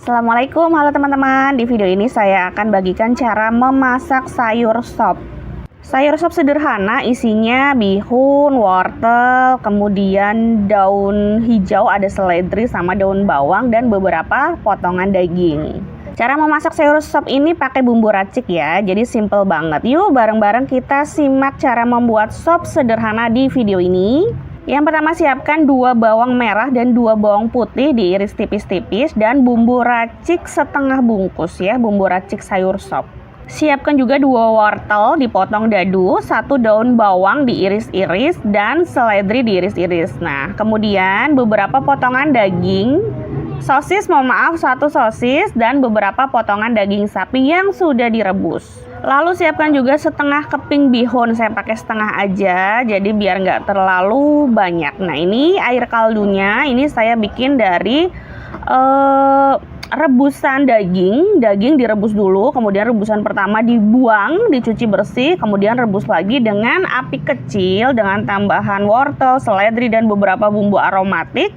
Assalamualaikum, halo teman-teman. Di video ini saya akan bagikan cara memasak sayur sop. Sayur sop sederhana, isinya bihun, wortel, kemudian daun hijau, ada seledri sama daun bawang dan beberapa potongan daging. Cara memasak sayur sop ini pakai bumbu racik ya, jadi simple banget. Yuk bareng-bareng kita simak cara membuat sop sederhana di video ini. Yang pertama, siapkan 2 bawang merah dan 2 bawang putih diiris tipis-tipis dan bumbu racik setengah bungkus ya, bumbu racik sayur sop. Siapkan juga 2 wortel dipotong dadu, 1 daun bawang diiris-iris dan seledri diiris-iris. Nah, kemudian beberapa potongan daging, sosis, 1 sosis dan beberapa potongan daging sapi yang sudah direbus. Lalu siapkan juga setengah keping bihun, saya pakai setengah aja, jadi biar nggak terlalu banyak. Nah ini air kaldunya, ini saya bikin dari rebusan daging direbus dulu, kemudian rebusan pertama dibuang, dicuci bersih, kemudian rebus lagi dengan api kecil dengan tambahan wortel, seledri dan beberapa bumbu aromatik.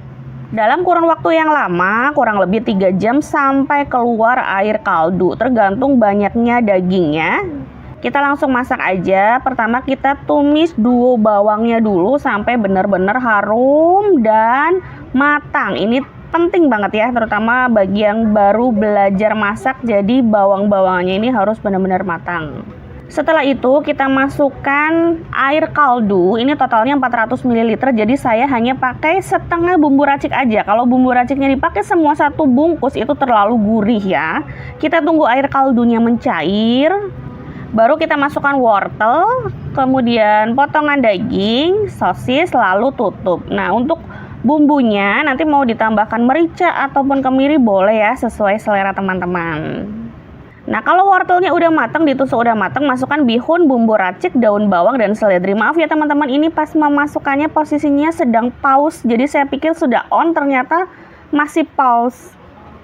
Dalam kurun waktu yang lama, kurang lebih 3 jam sampai keluar air kaldu, tergantung banyaknya dagingnya. Kita langsung masak aja. Pertama kita tumis dulu bawangnya dulu sampai benar-benar harum dan matang. Ini penting banget ya, terutama bagi yang baru belajar masak, jadi bawang-bawangnya ini harus benar-benar matang. Setelah itu kita masukkan air kaldu, ini totalnya 400 ml, jadi saya hanya pakai setengah bumbu racik aja. Kalau bumbu raciknya dipakai semua 1 bungkus itu terlalu gurih ya. Kita tunggu air kaldunya mencair, baru kita masukkan wortel, kemudian potongan daging, sosis, lalu tutup. Nah untuk bumbunya nanti mau ditambahkan merica ataupun kemiri boleh ya, sesuai selera teman-teman. Nah kalau wortelnya udah matang, ditusuk udah matang, masukkan bihun, bumbu racik, daun bawang dan seledri. Maaf ya teman-teman, ini pas memasukkannya posisinya sedang pause, jadi saya pikir sudah on, ternyata masih pause,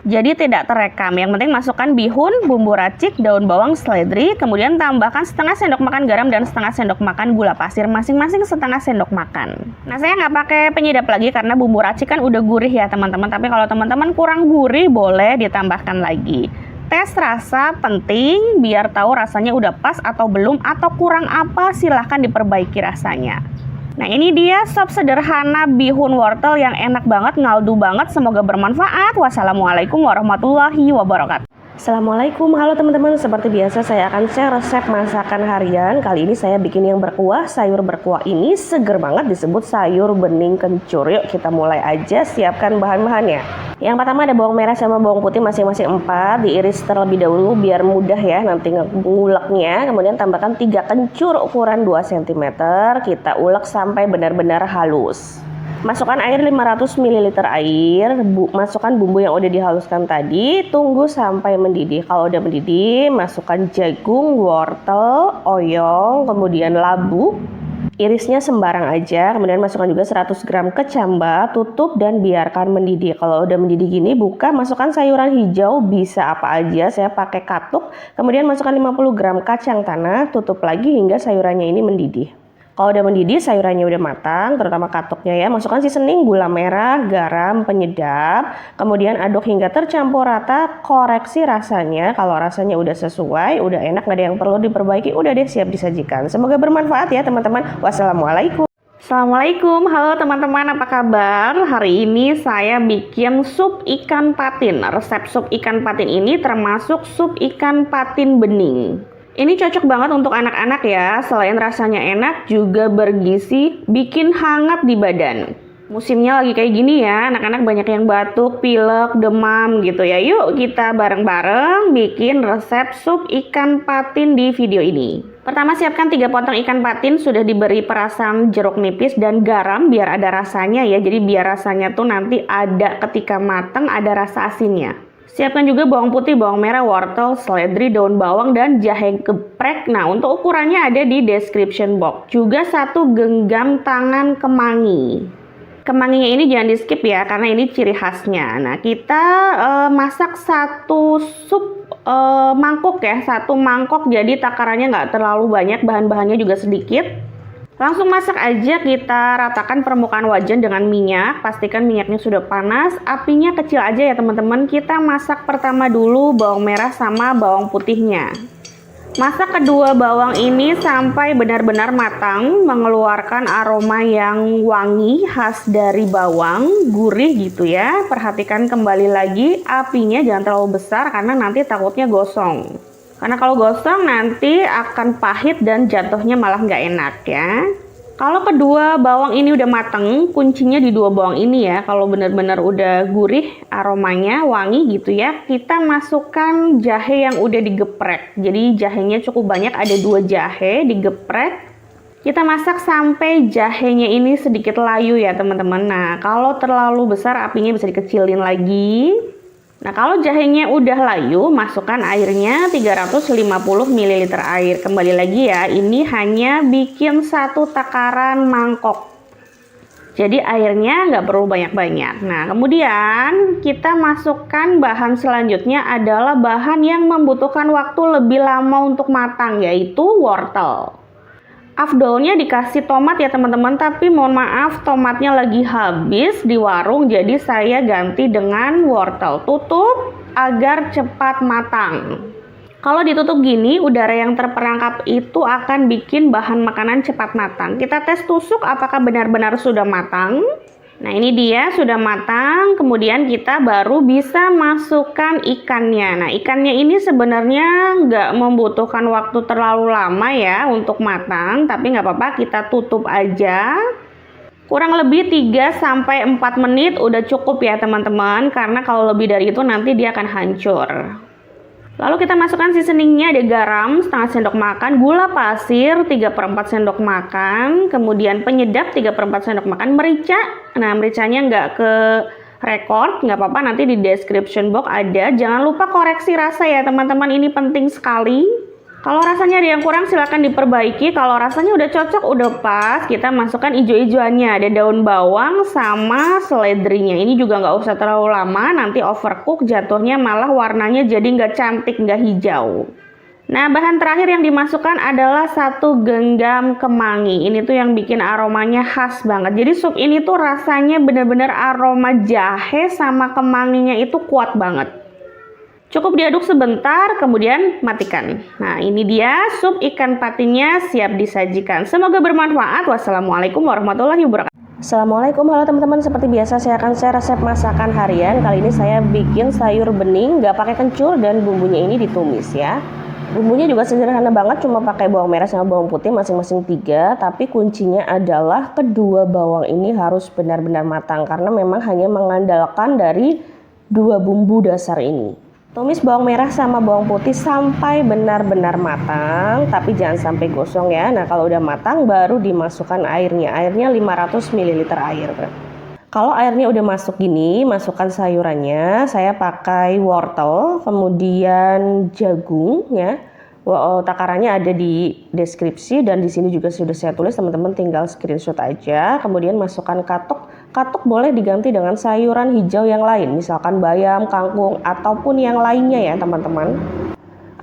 jadi tidak terekam. Yang penting masukkan bihun, bumbu racik, daun bawang, seledri, kemudian tambahkan setengah sendok makan garam dan setengah sendok makan gula pasir, masing-masing setengah sendok makan. Nah saya nggak pakai penyedap lagi karena bumbu racik kan udah gurih ya teman-teman, tapi kalau teman-teman kurang gurih boleh ditambahkan lagi. Tes rasa penting, biar tahu rasanya udah pas atau belum, atau kurang apa silahkan diperbaiki rasanya. Nah ini dia sop sederhana bihun wortel yang enak banget, ngaldu banget, semoga bermanfaat. Wassalamualaikum warahmatullahi wabarakatuh. Assalamualaikum, halo teman-teman. Seperti biasa saya akan share resep masakan harian. Kali ini saya bikin yang berkuah. Sayur berkuah ini seger banget, disebut sayur bening kencur. Yuk kita mulai aja, siapkan bahan-bahannya. Yang pertama ada bawang merah sama bawang putih masing-masing 4, diiris terlebih dahulu biar mudah ya nanti nguleknya. Kemudian tambahkan 3 kencur ukuran 2 cm, kita ulek sampai benar-benar halus. Masukkan air 500 ml air, masukkan bumbu yang udah dihaluskan tadi, tunggu sampai mendidih. Kalau udah mendidih, masukkan jagung, wortel, oyong, kemudian labu. Irisnya sembarang aja, kemudian masukkan juga 100 gram kecamba, tutup dan biarkan mendidih. Kalau udah mendidih gini, buka, masukkan sayuran hijau, bisa apa aja, saya pakai katuk. Kemudian masukkan 50 gram kacang tanah, tutup lagi hingga sayurannya ini mendidih. Kalau udah mendidih, sayurannya udah matang, terutama katuknya ya, masukkan seasoning, gula merah, garam, penyedap, kemudian aduk hingga tercampur rata, koreksi rasanya. Kalau rasanya udah sesuai, udah enak, gak ada yang perlu diperbaiki, udah deh siap disajikan. Semoga bermanfaat ya teman-teman. Wassalamualaikum. Assalamualaikum, halo teman-teman, apa kabar? Hari ini saya bikin sup ikan patin. Resep sup ikan patin ini termasuk sup ikan patin bening. Ini cocok banget untuk anak-anak ya, selain rasanya enak juga bergizi, bikin hangat di badan. Musimnya lagi kayak gini ya, anak-anak banyak yang batuk, pilek, demam gitu ya. Yuk kita bareng-bareng bikin resep sup ikan patin di video ini. Pertama siapkan 3 potong ikan patin, sudah diberi perasan jeruk nipis dan garam biar ada rasanya ya. Jadi biar rasanya tuh nanti ada ketika matang, ada rasa asinnya. Siapkan juga bawang putih, bawang merah, wortel, seledri, daun bawang, dan jahe geprek. Nah, untuk ukurannya ada di description box. Juga 1 genggam tangan kemangi. Kemanginya ini jangan di skip ya, karena ini ciri khasnya. Nah, kita masak 1 sup mangkuk ya, 1 mangkok. Jadi takarannya nggak terlalu banyak, bahan-bahannya juga sedikit. Langsung masak aja, kita ratakan permukaan wajan dengan minyak. Pastikan minyaknya sudah panas, apinya kecil aja ya teman-teman. Kita masak pertama dulu bawang merah sama bawang putihnya. Masak kedua bawang ini sampai benar-benar matang, mengeluarkan aroma yang wangi khas dari bawang, gurih gitu ya. Perhatikan kembali lagi, apinya jangan terlalu besar karena nanti takutnya gosong. Karena kalau gosong nanti akan pahit dan jatuhnya malah nggak enak ya. Kalau kedua bawang ini udah mateng, kuncinya di dua bawang ini ya. Kalau benar-benar udah gurih, aromanya wangi gitu ya, kita masukkan jahe yang udah digeprek. Jadi jahenya cukup banyak, ada 2 jahe digeprek. Kita masak sampai jahenya ini sedikit layu ya teman-teman. Nah, kalau terlalu besar apinya bisa dikecilin lagi. Nah, kalau jahenya udah layu, masukkan airnya 350 ml air. Kembali lagi ya, ini hanya bikin 1 takaran mangkok. Jadi airnya nggak perlu banyak-banyak. Nah, kemudian kita masukkan bahan selanjutnya adalah bahan yang membutuhkan waktu lebih lama untuk matang, yaitu wortel. Afdolnya dikasih tomat ya teman-teman, tapi mohon maaf tomatnya lagi habis di warung, jadi saya ganti dengan wortel. Tutup agar cepat matang. Kalau ditutup gini, udara yang terperangkap itu akan bikin bahan makanan cepat matang. Kita tes tusuk apakah benar-benar sudah matang. Nah, ini dia sudah matang, kemudian kita baru bisa masukkan ikannya. Nah, ikannya ini sebenarnya nggak membutuhkan waktu terlalu lama ya untuk matang, tapi nggak apa-apa, kita tutup aja. Kurang lebih 3-4 menit udah cukup ya teman-teman, karena kalau lebih dari itu nanti dia akan hancur. Lalu kita masukkan seasoningnya, ada garam setengah sendok makan, gula pasir 3/4 sendok makan, kemudian penyedap 3/4 sendok makan, merica. Nah, mericanya nggak ke record, nggak apa-apa, nanti di description box ada. Jangan lupa koreksi rasa ya teman-teman, ini penting sekali. Kalau rasanya ada yang kurang silahkan diperbaiki. Kalau rasanya udah cocok, udah pas, kita masukkan ijo-ijoannya. Ada daun bawang sama seledrinya. Ini juga nggak usah terlalu lama, nanti overcook jatuhnya malah warnanya jadi nggak cantik, nggak hijau. Nah, bahan terakhir yang dimasukkan adalah 1 genggam kemangi. Ini tuh yang bikin aromanya khas banget. Jadi sup ini tuh rasanya bener-bener aroma jahe sama kemanginya itu kuat banget. Cukup diaduk sebentar, kemudian matikan. Nah, ini dia sup ikan patinnya siap disajikan. Semoga bermanfaat. Wassalamualaikum warahmatullahi wabarakatuh. Assalamualaikum, halo teman-teman. Seperti biasa saya akan share resep masakan harian. Kali ini saya bikin sayur bening, nggak pakai kencur dan bumbunya ini ditumis ya. Bumbunya juga sederhana banget, cuma pakai bawang merah sama bawang putih masing-masing 3. Tapi kuncinya adalah kedua bawang ini harus benar-benar matang karena memang hanya mengandalkan dari 2 bumbu dasar ini. Tumis bawang merah sama bawang putih sampai benar-benar matang, tapi jangan sampai gosong ya. Nah, kalau udah matang baru dimasukkan airnya. Airnya 500 ml air. Kalau airnya udah masuk gini, masukkan sayurannya. Saya pakai wortel, kemudian jagung ya. Takarannya ada di deskripsi dan di sini juga sudah saya tulis, teman-teman tinggal screenshot aja. Kemudian masukkan katuk. Katuk boleh diganti dengan sayuran hijau yang lain, misalkan bayam, kangkung, ataupun yang lainnya ya teman-teman.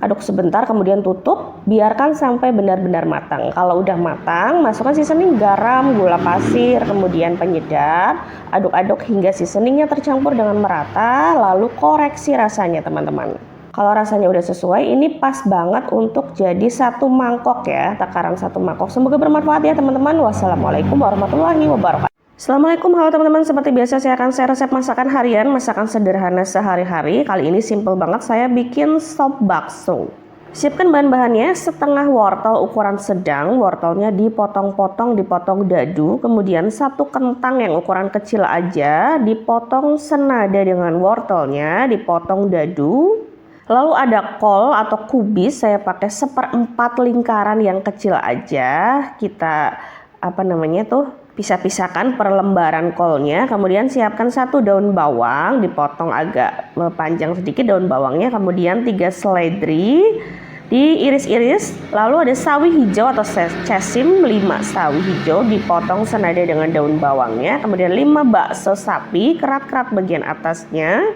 Aduk sebentar, kemudian tutup, biarkan sampai benar-benar matang. Kalau udah matang, masukkan seasoning garam, gula pasir, kemudian penyedap. Aduk-aduk hingga seasoningnya tercampur dengan merata, lalu koreksi rasanya teman-teman. Kalau rasanya udah sesuai, ini pas banget untuk jadi 1 mangkok ya, takaran 1 mangkok. Semoga bermanfaat ya teman-teman. Wassalamualaikum warahmatullahi wabarakatuh. Assalamualaikum, halo teman-teman. Seperti biasa saya akan share resep masakan harian, masakan sederhana sehari-hari. Kali ini simple banget, saya bikin sop bakso. Siapkan bahan-bahannya, setengah wortel ukuran sedang, wortelnya dipotong-potong, dipotong dadu. Kemudian 1 kentang yang ukuran kecil aja, dipotong senada dengan wortelnya, dipotong dadu. Lalu ada kol atau kubis, saya pakai 1/4 lingkaran yang kecil aja. Kita pisah-pisahkan per lembaran kolnya. Kemudian siapkan 1 daun bawang, dipotong agak panjang sedikit daun bawangnya. Kemudian 3 seledri, diiris-iris. Lalu ada sawi hijau atau cesim, 5 sawi hijau dipotong senada dengan daun bawangnya. Kemudian 5 bakso sapi, kerat-kerat bagian atasnya.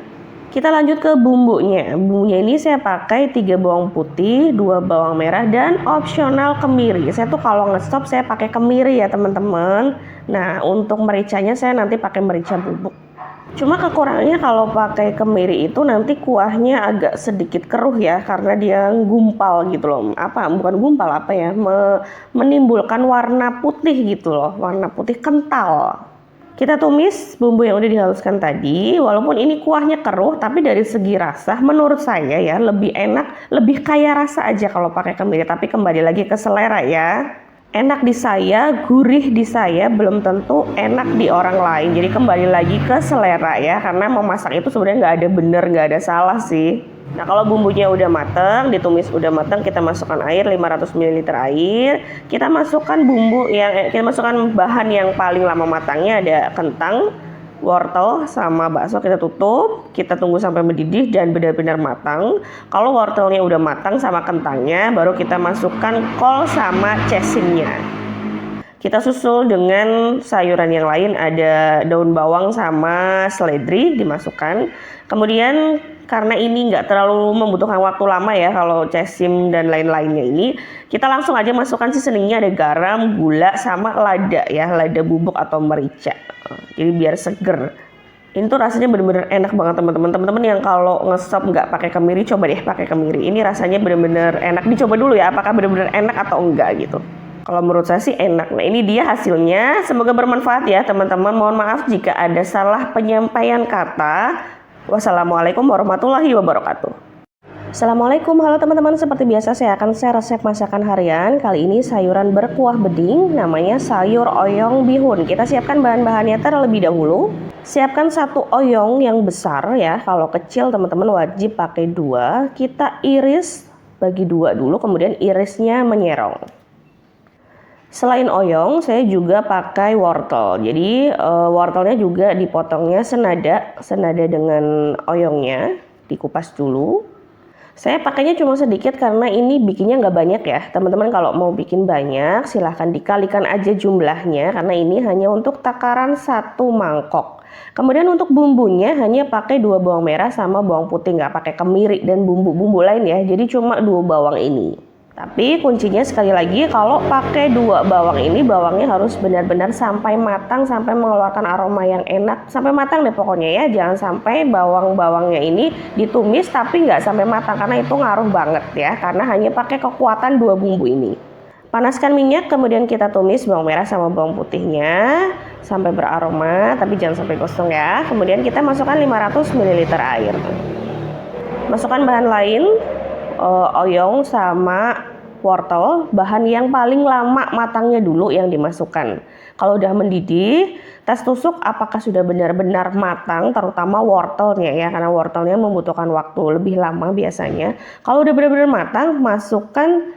Kita lanjut ke bumbunya. Bumbunya ini saya pakai 3 bawang putih, 2 bawang merah, dan opsional kemiri. Saya tuh kalau nge-stop saya pakai kemiri ya teman-teman. Nah untuk mericanya saya nanti pakai merica bubuk. Cuma kekurangannya kalau pakai kemiri itu nanti kuahnya agak sedikit keruh ya, karena dia gumpal gitu loh. Bukan gumpal ya, menimbulkan warna putih gitu loh, warna putih kental. Kita tumis bumbu yang udah dihaluskan tadi. Walaupun ini kuahnya keruh, tapi dari segi rasa menurut saya ya lebih enak, lebih kaya rasa aja kalau pakai kemiri. Tapi kembali lagi ke selera ya. Enak di saya, gurih di saya, belum tentu enak di orang lain. Jadi kembali lagi ke selera ya, karena memasak itu sebenarnya nggak ada bener, nggak ada salah sih. Nah kalau bumbunya udah mateng, ditumis udah mateng, kita masukkan air 500 ml air. Kita masukkan kita masukkan bahan yang paling lama matangnya, ada kentang, wortel sama bakso. Kita tutup, kita tunggu sampai mendidih dan benar-benar matang. Kalau wortelnya udah matang sama kentangnya, baru kita masukkan kol sama cesimnya. Kita susul dengan sayuran yang lain, ada daun bawang sama seledri dimasukkan. Kemudian karena ini nggak terlalu membutuhkan waktu lama ya kalau cesim dan lain-lainnya ini, kita langsung aja masukkan seasoningnya, ada garam, gula sama lada ya, lada bubuk atau merica. Jadi biar seger. Ini tuh rasanya bener-bener enak banget teman-teman. Teman-teman yang kalau nge-stop nggak pakai kemiri, coba deh pakai kemiri. Ini rasanya bener-bener enak. Dicoba dulu ya, apakah bener-bener enak atau enggak gitu. Kalau menurut saya sih enak. Nah ini dia hasilnya. Semoga bermanfaat ya teman-teman. Mohon maaf jika ada salah penyampaian kata. Wassalamualaikum warahmatullahi wabarakatuh. Assalamualaikum, halo teman-teman. Seperti biasa saya akan share resep masakan harian. Kali ini sayuran berkuah beding, namanya sayur oyong bihun. Kita siapkan bahan-bahannya terlebih dahulu. Siapkan 1 oyong yang besar ya. Kalau kecil teman-teman wajib pakai 2. Kita iris bagi 2 dulu, kemudian irisnya menyerong. Selain oyong, saya juga pakai wortel. Jadi wortelnya juga dipotongnya senada dengan oyongnya, dikupas dulu. Saya pakainya cuma sedikit karena ini bikinnya nggak banyak ya. Teman-teman kalau mau bikin banyak, silahkan dikalikan aja jumlahnya karena ini hanya untuk takaran 1 mangkok. Kemudian untuk bumbunya hanya pakai 2 bawang merah sama bawang putih, nggak pakai kemiri dan bumbu-bumbu lain ya. Jadi cuma 2 bawang ini. Tapi kuncinya sekali lagi kalau pakai 2 bawang ini, bawangnya harus benar-benar sampai matang, sampai mengeluarkan aroma yang enak. Sampai matang deh pokoknya ya, jangan sampai bawang-bawangnya ini ditumis tapi nggak sampai matang, karena itu ngaruh banget ya, karena hanya pakai kekuatan 2 bumbu ini. Panaskan minyak, kemudian kita tumis bawang merah sama bawang putihnya sampai beraroma, tapi jangan sampai gosong ya. Kemudian kita masukkan 500 ml air. Masukkan bahan lain, oyong sama wortel, bahan yang paling lama matangnya dulu yang dimasukkan. Kalau udah mendidih, tes tusuk apakah sudah benar-benar matang, terutama wortelnya ya, karena wortelnya membutuhkan waktu lebih lama biasanya. Kalau udah benar-benar matang, masukkan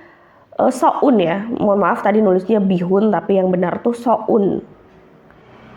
soun ya. Mohon maaf tadi nulisnya bihun, tapi yang benar tuh soun.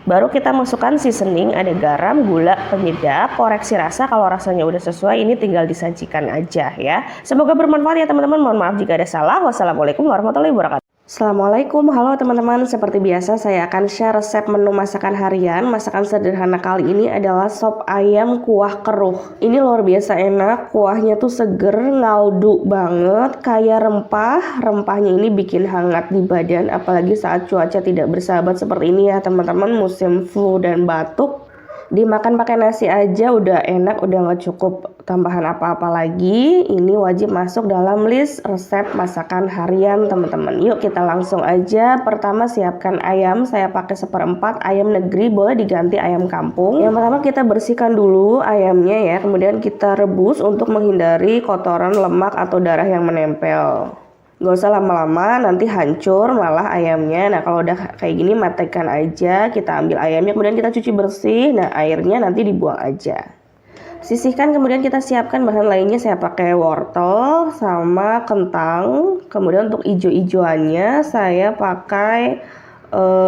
Baru kita masukkan seasoning, ada garam, gula, penyedap, koreksi rasa. Kalau rasanya udah sesuai, ini tinggal disajikan aja ya. Semoga bermanfaat ya teman-teman. Mohon maaf jika ada salah. Wassalamualaikum warahmatullahi wabarakatuh. Assalamualaikum, halo teman-teman. Seperti biasa saya akan share resep menu masakan harian. Masakan sederhana kali ini adalah sop ayam kuah keruh. Ini luar biasa enak, kuahnya tuh seger, ngaldu banget, kaya rempah. Rempahnya ini bikin hangat di badan, apalagi saat cuaca tidak bersahabat seperti ini ya teman-teman, musim flu dan batuk. Dimakan pakai nasi aja udah enak, udah gak cukup tambahan apa-apa lagi. Ini wajib masuk dalam list resep masakan harian teman-teman. Yuk kita langsung aja. Pertama siapkan ayam, saya pakai 1/4 ayam negeri, boleh diganti ayam kampung. Yang pertama kita bersihkan dulu ayamnya ya, kemudian kita rebus untuk menghindari kotoran, lemak atau darah yang menempel. Gak usah lama-lama, nanti hancur malah ayamnya. Nah kalau udah kayak gini matikan aja, kita ambil ayamnya kemudian kita cuci bersih. Nah airnya nanti dibuang aja. Sisihkan, kemudian kita siapkan bahan lainnya. Saya pakai wortel sama kentang. Kemudian untuk ijo-ijoannya saya pakai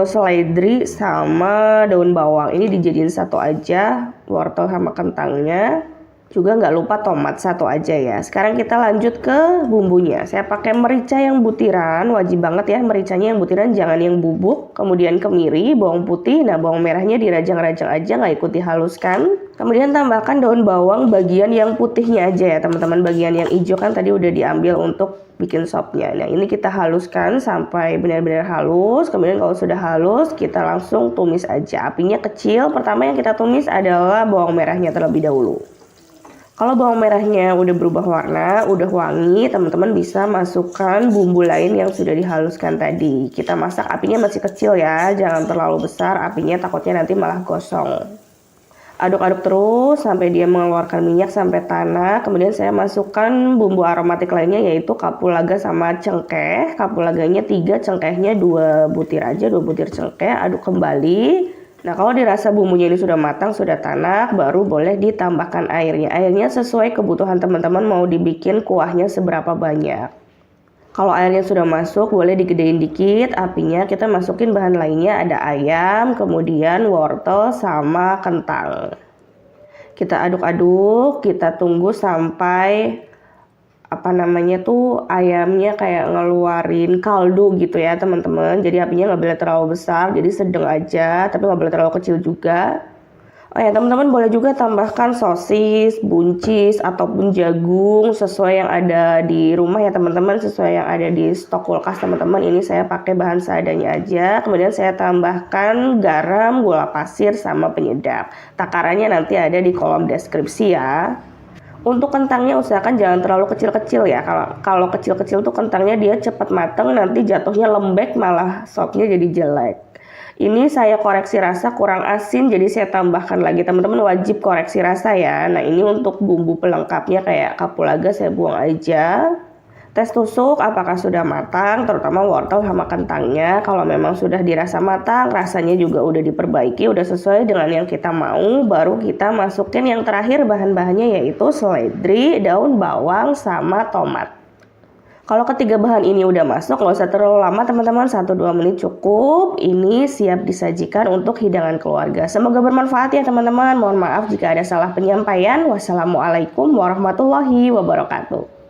seledri sama daun bawang. Ini dijadiin satu aja, wortel sama kentangnya. Juga nggak lupa tomat satu aja ya. Sekarang kita lanjut ke bumbunya. Saya pakai merica yang butiran, wajib banget ya mericanya yang butiran, jangan yang bubuk. Kemudian kemiri, bawang putih, nah bawang merahnya dirajang-rajang aja, nggak ikut dihaluskan. Kemudian tambahkan daun bawang bagian yang putihnya aja ya teman-teman, bagian yang hijau kan tadi udah diambil untuk bikin sopnya. Nah ini kita haluskan sampai benar-benar halus. Kemudian kalau sudah halus kita langsung tumis aja, apinya kecil. Pertama yang kita tumis adalah bawang merahnya terlebih dahulu. Kalau bawang merahnya udah berubah warna, udah wangi, teman-teman bisa masukkan bumbu lain yang sudah dihaluskan tadi. Kita masak apinya masih kecil ya, jangan terlalu besar apinya, takutnya nanti malah gosong. Aduk-aduk terus sampai dia mengeluarkan minyak sampai tanah. Kemudian saya masukkan bumbu aromatik lainnya yaitu kapulaga sama cengkeh. Kapulaganya 3, cengkehnya 2 butir aja, 2 butir cengkeh. Aduk kembali. Nah kalau dirasa bumbunya ini sudah matang, sudah tanak, baru boleh ditambahkan airnya. Airnya sesuai kebutuhan teman-teman mau dibikin kuahnya seberapa banyak. Kalau airnya sudah masuk, boleh digedein dikit apinya. Kita masukin bahan lainnya, ada ayam, kemudian wortel sama kentang. Kita aduk-aduk, kita tunggu sampai ayamnya kayak ngeluarin kaldu gitu ya teman-teman. Jadi apinya nggak boleh terlalu besar, jadi sedang aja, tapi nggak boleh terlalu kecil juga. Oh ya teman-teman, boleh juga tambahkan sosis, buncis ataupun jagung sesuai yang ada di rumah ya teman-teman, sesuai yang ada di stok kulkas teman-teman. Ini saya pakai bahan seadanya aja. Kemudian saya tambahkan garam, gula pasir sama penyedap. Takarannya nanti ada di kolom deskripsi ya. Untuk kentangnya usahakan jangan terlalu kecil-kecil ya. Kalau kecil-kecil tuh kentangnya dia cepat matang, nanti jatuhnya lembek malah sopnya jadi jelek. Ini saya koreksi rasa kurang asin, jadi saya tambahkan lagi. Teman-teman wajib koreksi rasa ya. Nah ini untuk bumbu pelengkapnya kayak kapulaga saya buang aja. Tes tusuk apakah sudah matang, terutama wortel sama kentangnya. Kalau memang sudah dirasa matang, rasanya juga udah diperbaiki, udah sesuai dengan yang kita mau, baru kita masukin yang terakhir bahan-bahannya yaitu seledri, daun bawang, sama tomat. Kalau ketiga bahan ini udah masuk, nggak usah terlalu lama teman-teman, 1-2 menit cukup. Ini siap disajikan untuk hidangan keluarga. Semoga bermanfaat ya teman-teman. Mohon maaf jika ada salah penyampaian. Wassalamualaikum warahmatullahi wabarakatuh.